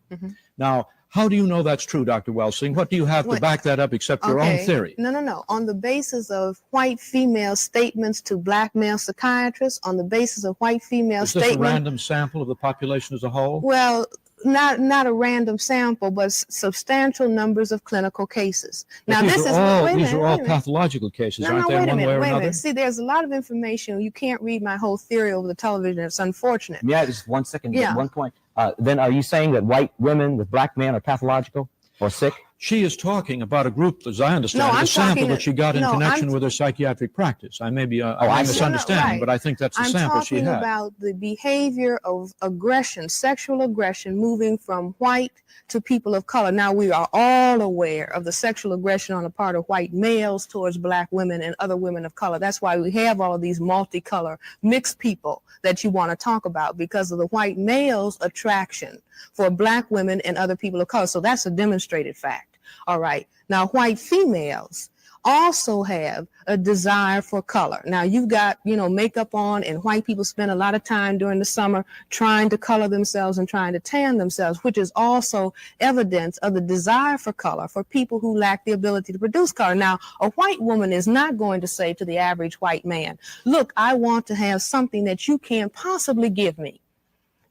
Now, how do you know that's true, Dr. Welsing? What do you have to back that up except your own theory? No. On the basis of white female statements to black male psychiatrists, on the basis of white female statements. Is this a random sample of the population as a whole? Well, not a random sample, but substantial numbers of clinical cases. Now, these are all pathological cases, aren't they, one way or another? See, there's a lot of information. You can't read my whole theory over the television. It's unfortunate. Yeah, just 1 second. Yeah. 1 point. Then are you saying that white women with black men are pathological or sick? She is talking about a group, as I understand, a sample that she got in connection with her psychiatric practice. I may be misunderstanding, but I think that's the sample she had. I'm talking about the behavior of aggression, sexual aggression, moving from white to people of color. Now, we are all aware of the sexual aggression on the part of white males towards black women and other women of color. That's why we have all of these multicolor mixed people that you want to talk about, because of the white male's attraction for black women and other people of color. So that's a demonstrated fact. All right. Now, white females also have a desire for color. Now, you've got, makeup on, and white people spend a lot of time during the summer trying to color themselves and trying to tan themselves, which is also evidence of the desire for color for people who lack the ability to produce color. Now, a white woman is not going to say to the average white man, look, I want to have something that you can't possibly give me.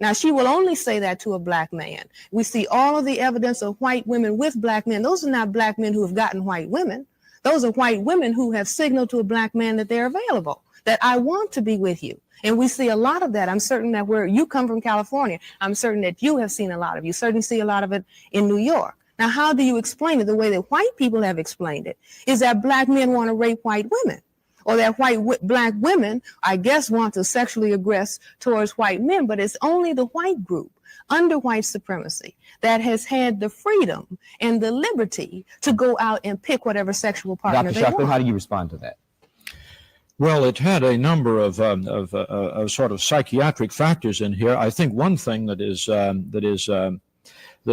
Now, she will only say that to a black man. We see all of the evidence of white women with black men. Those are not black men who have gotten white women. Those are white women who have signaled to a black man that they're available, that I want to be with you. And we see a lot of that. I'm certain that where you come from, California, I'm certain that you have seen a lot of it. You certainly see a lot of it in New York. Now, how do you explain it? The way that white people have explained it is that black men want to rape white women, or that black women, I guess, want to sexually aggress towards white men. But it's only the white group under white supremacy that has had the freedom and the liberty to go out and pick whatever sexual partner they want. Dr. Shockley, how do you respond to that? Well, it had a number of sort of psychiatric factors in here. I think one thing that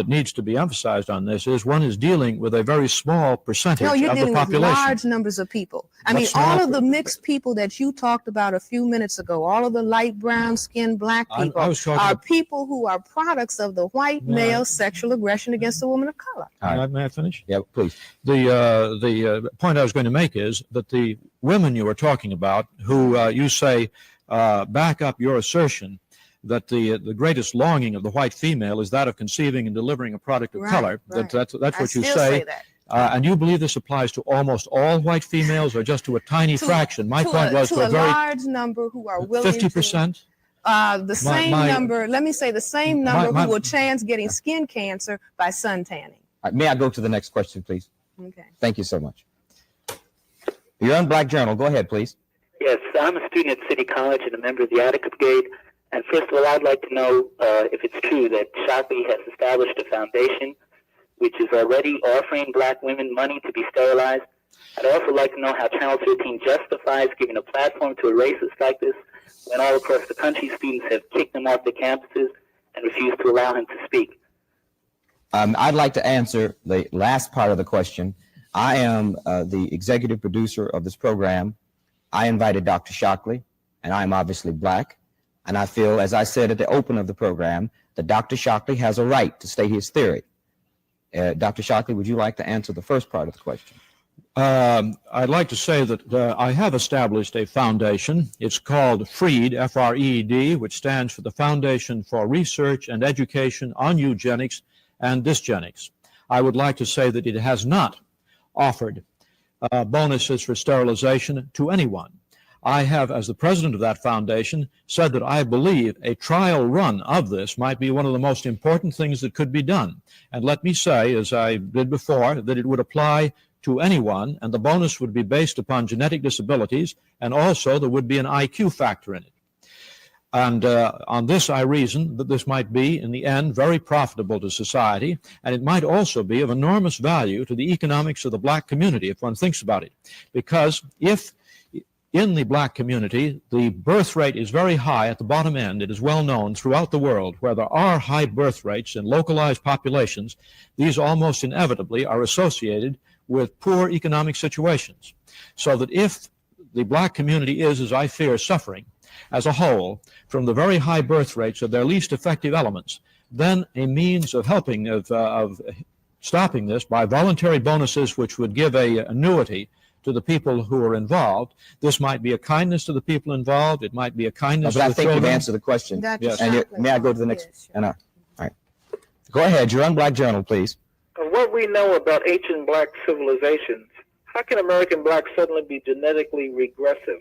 needs to be emphasized on this is one is dealing with a very small percentage of the population. No, you're dealing with large numbers of people. I mean, all of the mixed people that you talked about a few minutes ago, all of the light brown skinned black people are people who are products of the white male sexual aggression against a woman of color. May I finish? Yeah, please. The point I was going to make is that the women you were talking about, who you say back up your assertion that the greatest longing of the white female is that of conceiving and delivering a product of color. Right. That's what you say. And you believe this applies to almost all white females, or just to a tiny fraction? My point was to a very large number who are willing 50%? The same number, let me say the same number who will chance getting skin cancer by sun tanning. May I go to the next question, please? Okay. Thank you so much. You're on Black Journal. Go ahead, please. Yes, I'm a student at City College and a member of the Attica Brigade. And first of all, I'd like to know if it's true that Shockley has established a foundation which is already offering black women money to be sterilized. I'd also like to know how Channel 13 justifies giving a platform to a racist like this when all across the country students have kicked him off the campuses and refused to allow him to speak. I'd like to answer the last part of the question. I am the executive producer of this program. I invited Dr. Shockley, and I am obviously black. And I feel, as I said at the open of the program, that Dr. Shockley has a right to state his theory. Dr. Shockley, would you like to answer the first part of the question? I'd like to say that I have established a foundation. It's called FREED, F-R-E-E-D, which stands for the Foundation for Research and Education on Eugenics and Dysgenics. I would like to say that it has not offered bonuses for sterilization to anyone. I have, as the president of that foundation, said that I believe a trial run of this might be one of the most important things that could be done. And let me say, as I did before, that it would apply to anyone, and the bonus would be based upon genetic disabilities, and also there would be an IQ factor in it. And on this, I reason that this might be, in the end, very profitable to society, and it might also be of enormous value to the economics of the black community, if one thinks about it. Because if in the black community, the birth rate is very high at the bottom end. It is well known throughout the world where there are high birth rates in localized populations. These almost inevitably are associated with poor economic situations. So that if the black community is, as I fear, suffering as a whole from the very high birth rates of their least effective elements, then a means of helping, of stopping this by voluntary bonuses which would give an annuity to the people who are involved. This might be a kindness to the people involved. It might be a kindness to the children. But I think you've answered the question. Yes. And may I go to the next? Yes, sure. All right. Go ahead. You're on Black Journal, please. What we know about ancient black civilizations, how can American blacks suddenly be genetically regressive?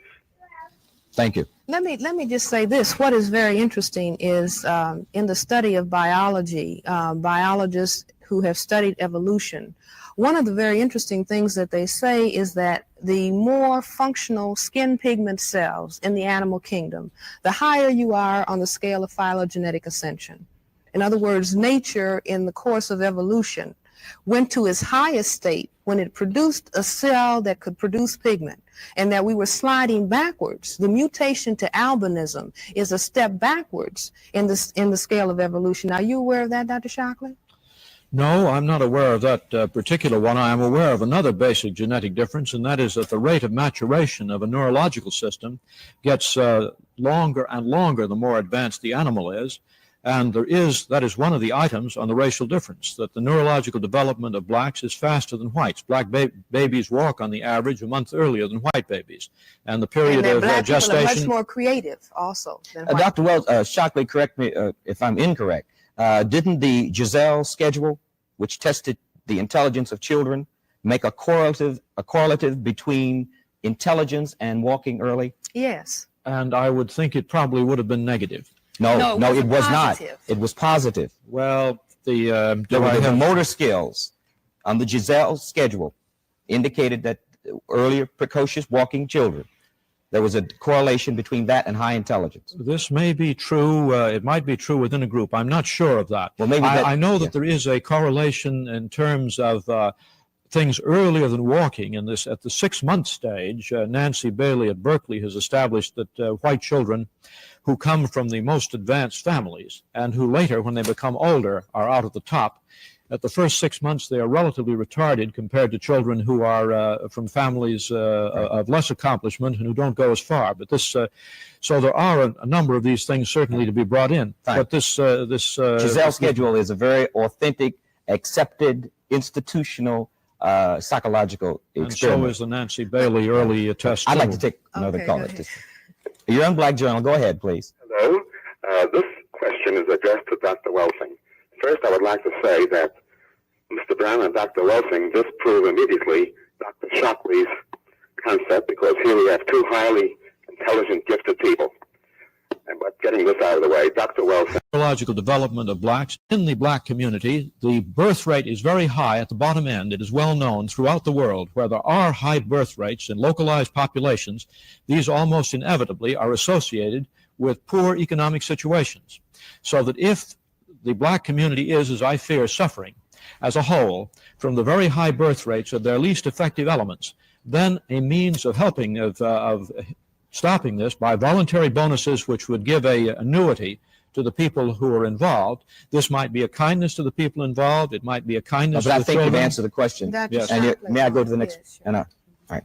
Thank you. Let me just say this. What is very interesting is in the study of biology, biologists who have studied evolution, one of the very interesting things that they say is that the more functional skin pigment cells in the animal kingdom, the higher you are on the scale of phylogenetic ascension. In other words, nature in the course of evolution went to its highest state when it produced a cell that could produce pigment, and that we were sliding backwards. The mutation to albinism is a step backwards in the scale of evolution. Are you aware of that, Dr. Shockley? No, I'm not aware of that particular one. I am aware of another basic genetic difference, and that is that the rate of maturation of a neurological system gets longer and longer the more advanced the animal is. And that is one of the items on the racial difference, that the neurological development of blacks is faster than whites. Black babies walk on the average a month earlier than white babies. And the period of black gestation... people are much more creative also than white. Dr. Wells, Shockley, correct me if I'm incorrect. Didn't the Giselle schedule, which tested the intelligence of children, make a correlative between intelligence and walking early? Yes. And I would think it probably would have been negative. No, it was positive. not. It was positive. Well, The motor skills on the Giselle schedule indicated that earlier precocious walking children, there was a correlation between that and high intelligence. This may be true. It might be true within a group. I'm not sure of that. Well, maybe I know that there is a correlation in terms of things earlier than walking. In this, at the 6-month stage, Nancy Bailey at Berkeley has established that white children who come from the most advanced families and who later, when they become older, are out at the top. At the first 6 months, they are relatively retarded compared to children who are from families of less accomplishment and who don't go as far. But this, so there are a number of these things certainly to be brought in. Fine. But this Giselle schedule is a very authentic, accepted, institutional, psychological experiment. And so is the Nancy Bailey early test. I'd like to take another Okay, call go at ahead. this. You're on Black Journal. Go ahead, please. Hello. This question is addressed to Dr. Welsing. First, I would like to say that Mr. Brown and Dr. Welsing disprove immediately Dr. Shockley's concept, because here we have two highly intelligent, gifted people. And but getting this out of the way, Dr. Welsing. Neurological development of blacks in the black community, the birth rate is very high at the bottom end. It is well known throughout the world where there are high birth rates in localized populations. These almost inevitably are associated with poor economic situations. So that if the black community is, as I fear, suffering as a whole from the very high birth rates of their least effective elements, then a means of helping, of stopping this by voluntary bonuses which would give an annuity to the people who are involved. This might be a kindness to the people involved. It might be a kindness to the children. But I think you've answered the question. Dr. Yes. And Shockley. may I go to the next? Yes, sure. All right.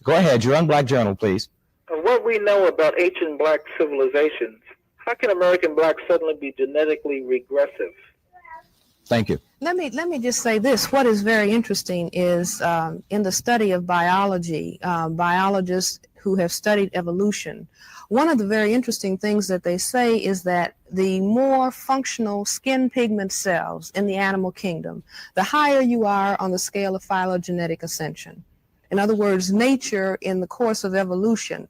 Go ahead. You're on Black Journal, please. What we know about ancient black civilizations, how can American blacks suddenly be genetically regressive? Thank you. Let me just say this. What is very interesting is in the study of biology, biologists who have studied evolution, one of the very interesting things that they say is that the more functional skin pigment cells in the animal kingdom, the higher you are on the scale of phylogenetic ascension. In other words, nature in the course of evolution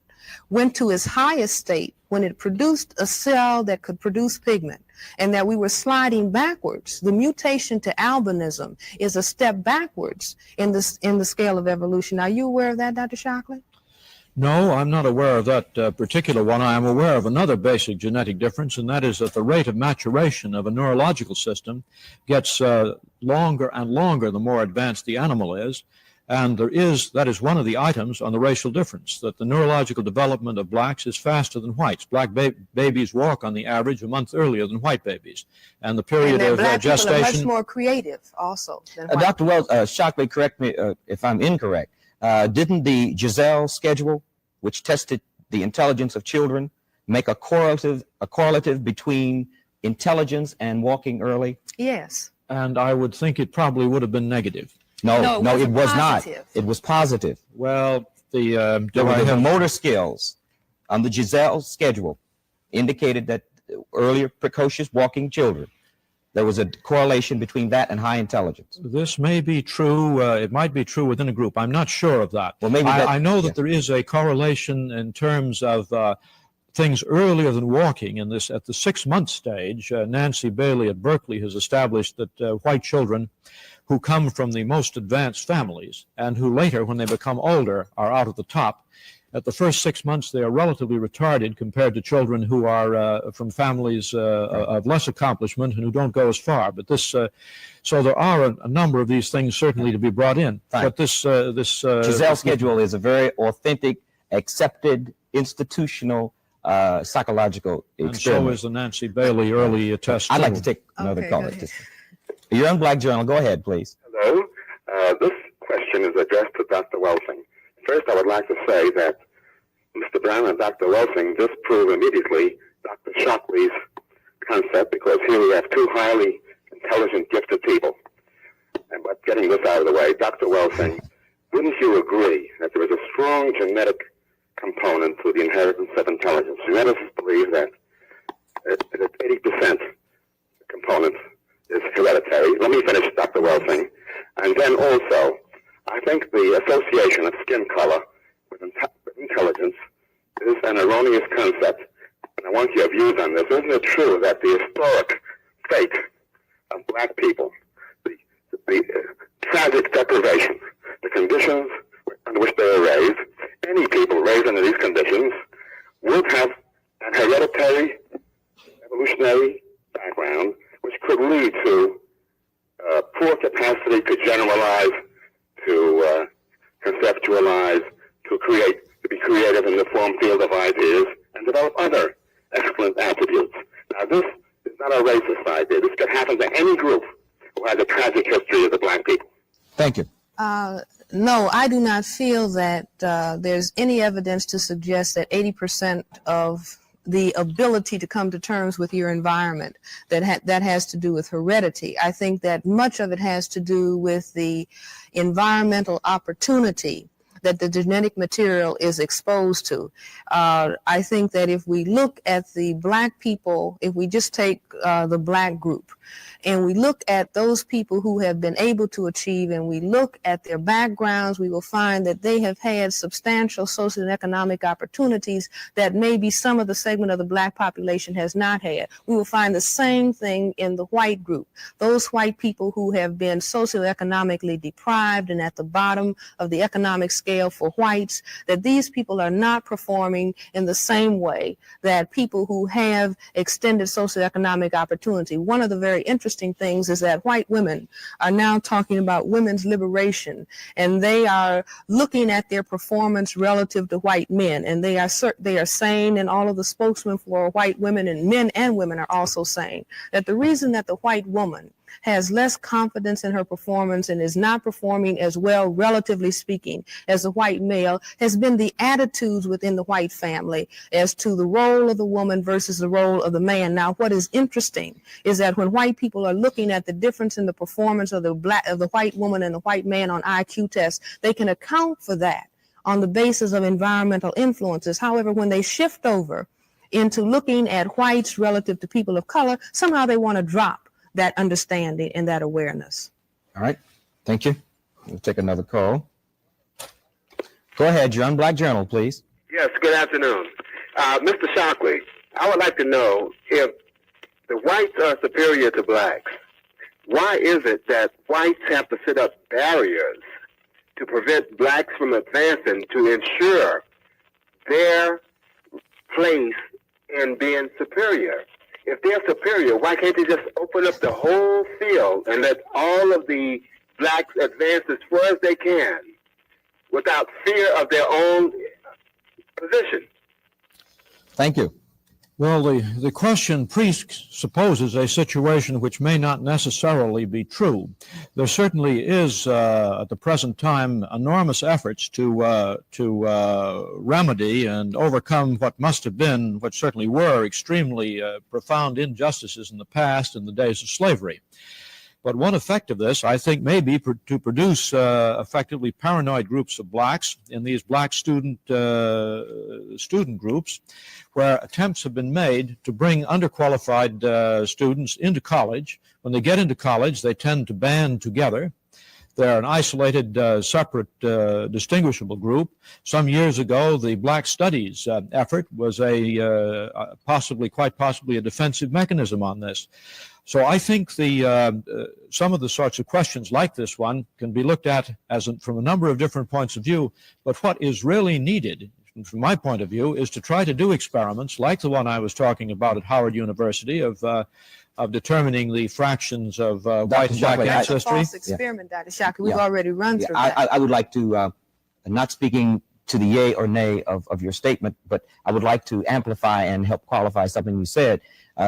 went to its highest state when it produced a cell that could produce pigment, and that we were sliding backwards. The mutation to albinism is a step backwards in the scale of evolution. Are you aware of that, Dr. Shockley? No, I'm not aware of that particular one. I am aware of another basic genetic difference, and that is that the rate of maturation of a neurological system gets longer and longer the more advanced the animal is. And that is one of the items on the racial difference, that the neurological development of blacks is faster than whites. Black babies walk on the average a month earlier than white babies. And the period of black gestation... people are much more creative also than white. Dr. Wells, Shockley, correct me if I'm incorrect. Didn't the Giselle schedule, which tested the intelligence of children, make a correlative between intelligence and walking early? Yes. And I would think it probably would have been negative. No, it was positive. not. It was positive. Well, the motor skills on the Giselle schedule indicated that earlier precocious walking children, there was a correlation between that and high intelligence. This may be true. It might be true within a group. I'm not sure of that. Well, maybe I know that there is a correlation in terms of things earlier than walking. At the 6-month stage, Nancy Bailey at Berkeley has established that white children who come from the most advanced families and who later, when they become older, are out at the top. At the first 6 months, they are relatively retarded compared to children who are from families of less accomplishment and who don't go as far. But so there are a number of these things certainly to be brought in. Fine. But this Giselle schedule is a very authentic, accepted, institutional, psychological experiment. And so is the Nancy Bailey early test. I'd like to take another call. You're on Black Journal. Go ahead, please. Hello. This question is addressed to Dr. Welsing. First, I would like to say that Mr. Brown and Dr. Welsing disprove immediately Dr. Shockley's concept, because here we have two highly intelligent, gifted people. And but getting this out of the way, Dr. Welsing, wouldn't you agree that there is a strong genetic component to the inheritance of intelligence? Geneticists believe that 80% component is hereditary. Let me finish, Dr. Welsing. And then also, I think the association of skin color with intelligence is an erroneous concept. And I want your views on this. Isn't it true that the historic fate of black people, the tragic deprivation, the conditions under which they were raised, any people raised under these conditions would have an hereditary evolutionary background, which could lead to poor capacity to generalize, to conceptualize, to be creative in the form field of ideas, and develop other excellent attributes. Now, this is not a racist idea. This could happen to any group who has a tragic history of the black people. Thank you. No, I do not feel that there's any evidence to suggest that 80% of the ability to come to terms with your environment that has to do with heredity. I think that much of it has to do with the environmental opportunity that the genetic material is exposed to. I think that if we look at the black people, if we just take the black group, and we look at those people who have been able to achieve, and we look at their backgrounds, we will find that they have had substantial social and economic opportunities that maybe some of the segment of the black population has not had. We will find the same thing in the white group. Those white people who have been socioeconomically deprived and at the bottom of the economic scale for whites, that these people are not performing in the same way that people who have extended socioeconomic opportunity. One of the very interesting things is that white women are now talking about women's liberation, and they are looking at their performance relative to white men, and they are saying, and all of the spokesmen for white women, and men and women are also saying, that the reason that the white woman has less confidence in her performance and is not performing as well, relatively speaking, as a white male, has been the attitudes within the white family as to the role of the woman versus the role of the man. Now, what is interesting is that when white people are looking at the difference in the performance of the white woman and the white man on IQ tests, they can account for that on the basis of environmental influences. However, when they shift over into looking at whites relative to people of color, somehow they want to drop that understanding and that awareness. All right. Thank you. We'll take another call. Go ahead, you're on Black Journal, please. Yes, good afternoon. Mr. Shockley, I would like to know if the whites are superior to blacks, why is it that whites have to set up barriers to prevent blacks from advancing to ensure their place in being superior? If they're superior, why can't they just open up the whole field and let all of the blacks advance as far as they can without fear of their own position? Thank you. Well, the question presupposes a situation which may not necessarily be true. There certainly is, at the present time, enormous efforts to remedy and overcome what must have been, what certainly were, extremely profound injustices in the past, in the days of slavery. But one effect of this, I think, may be to produce effectively paranoid groups of blacks in these black student groups, where attempts have been made to bring underqualified students into college. When they get into college, they tend to band together. They're an isolated, separate, distinguishable group. Some years ago, the Black Studies effort was quite possibly a defensive mechanism on this. So I think some of the sorts of questions like this one can be looked at from a number of different points of view. But what is really needed, from my point of view, is to try to do experiments like the one I was talking about at Howard University of determining the fractions of white and black ancestry. It's a false experiment, Dr. Shockley. We've already run through that. I would like to, not speaking to the yay or nay of your statement, but I would like to amplify and help qualify something you said.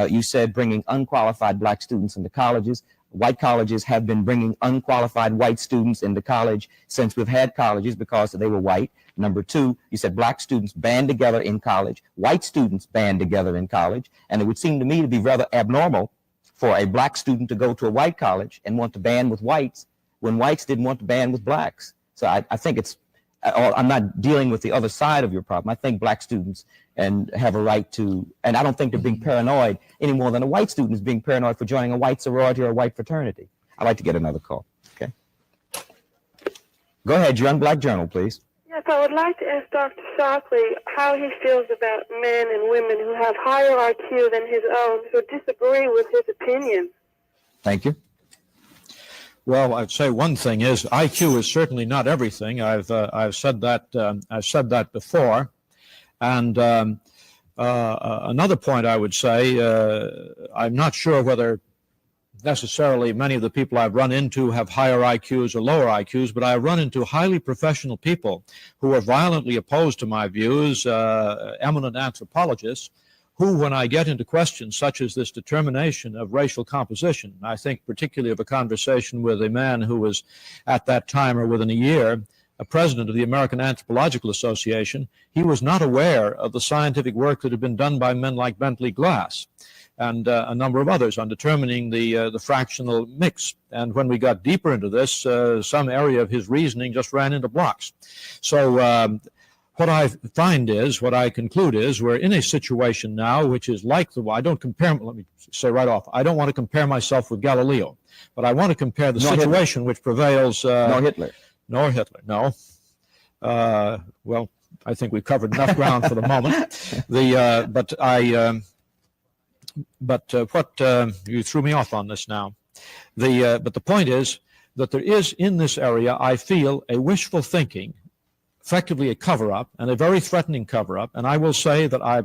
You said bringing unqualified black students into colleges. White colleges have been bringing unqualified white students into college since we've had colleges because they were white. Number two, you said black students band together in college, white students band together in college, and it would seem to me to be rather abnormal for a black student to go to a white college and want to band with whites when whites didn't want to band with blacks. So I think I'm not dealing with the other side of your problem. I think black students have a right to, and I don't think they're being paranoid any more than a white student is being paranoid for joining a white sorority or a white fraternity. I'd like to get another call. Okay. Go ahead, you're on Black Journal, please. Yes, I would like to ask Dr. Shockley how he feels about men and women who have higher IQ than his own, who disagree with his opinion. Thank you. Well, I'd say one thing is IQ is certainly not everything. I've said that before, and another point I would say, I'm not sure whether necessarily many of the people I've run into have higher IQs or lower IQs, but I've run into highly professional people who are violently opposed to my views, eminent anthropologists, who, when I get into questions such as this determination of racial composition, I think particularly of a conversation with a man who was at that time or within a year a president of the American Anthropological Association, he was not aware of the scientific work that had been done by men like Bentley Glass and a number of others on determining the fractional mix. And when we got deeper into this, some area of his reasoning just ran into blocks. So what I find is, what I conclude is, we're in a situation now which is like the one. I don't compare, let me say right off, I don't want to compare myself with Galileo, but I want to compare the situation which prevails. Nor Hitler. Nor Hitler, no. Well, I think we've covered enough ground for the moment. You threw me off on this now. But the point is that there is in this area, I feel, a wishful thinking, effectively a cover-up, and a very threatening cover-up. And I will say that I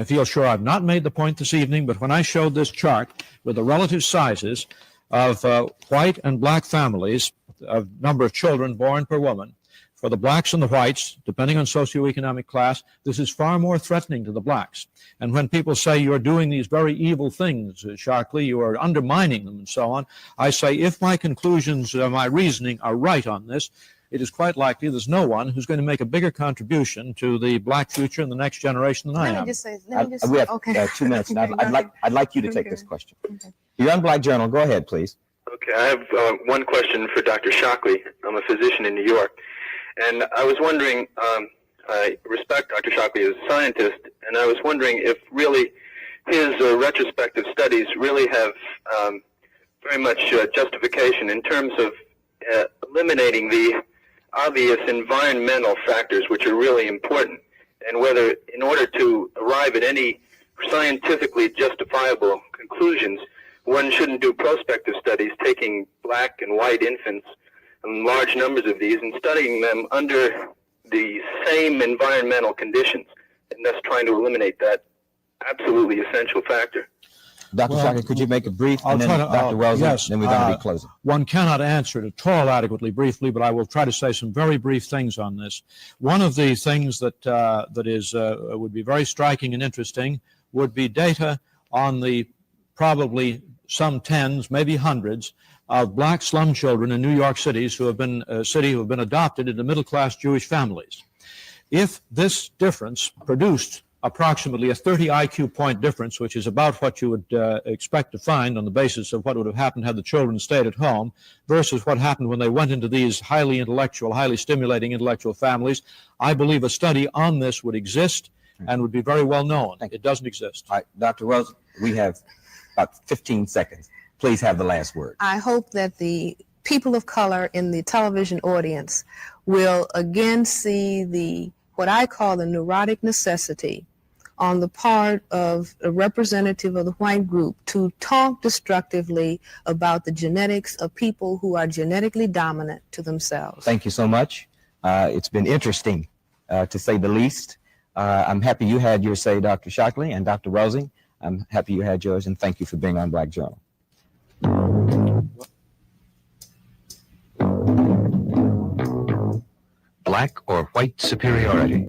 feel sure I've not made the point this evening, but when I showed this chart with the relative sizes of white and black families, of number of children born per woman, for the blacks and the whites, depending on socioeconomic class, this is far more threatening to the blacks. And when people say you're doing these very evil things, Shockley, you are undermining them and so on, I say if my conclusions, my reasoning are right on this, it is quite likely there's no one who's going to make a bigger contribution to the black future in the next generation than I am. We have 2 minutes, and I'd like you to take this question. Okay. You're on Black Journal. Go ahead, please. Okay, I have one question for Dr. Shockley. I'm a physician in New York, and I was wondering, I respect Dr. Shockley as a scientist, and I was wondering if really his retrospective studies really have very much justification in terms of eliminating the obvious environmental factors which are really important, and whether in order to arrive at any scientifically justifiable conclusions, one shouldn't do prospective studies taking black and white infants, and large numbers of these, and studying them under the same environmental conditions, and thus trying to eliminate that absolutely essential factor. Dr. Shockley, could you make it brief? And then Dr. Welsing, yes, then we're going to be closing. One cannot answer it at all adequately briefly, but I will try to say some very brief things on this. One of the things that would be very striking and interesting would be data on the probably some tens, maybe hundreds, of black slum children in New York City who have been adopted into middle-class Jewish families. If this difference produced approximately a 30 IQ point difference, which is about what you would expect to find on the basis of what would have happened had the children stayed at home versus what happened when they went into these highly intellectual, highly stimulating intellectual families, I believe a study on this would exist and would be very well known. It doesn't exist. All right, Dr. Welsing, we have about 15 seconds. Please have the last word. I hope that the people of color in the television audience will again see what I call the neurotic necessity on the part of a representative of the white group to talk destructively about the genetics of people who are genetically dominant to themselves. Thank you so much. It's been interesting, to say the least. I'm happy you had your say, Dr. Shockley, and Dr. Welsing. I'm happy you had yours, and thank you for being on Black Journal. Black or white superiority.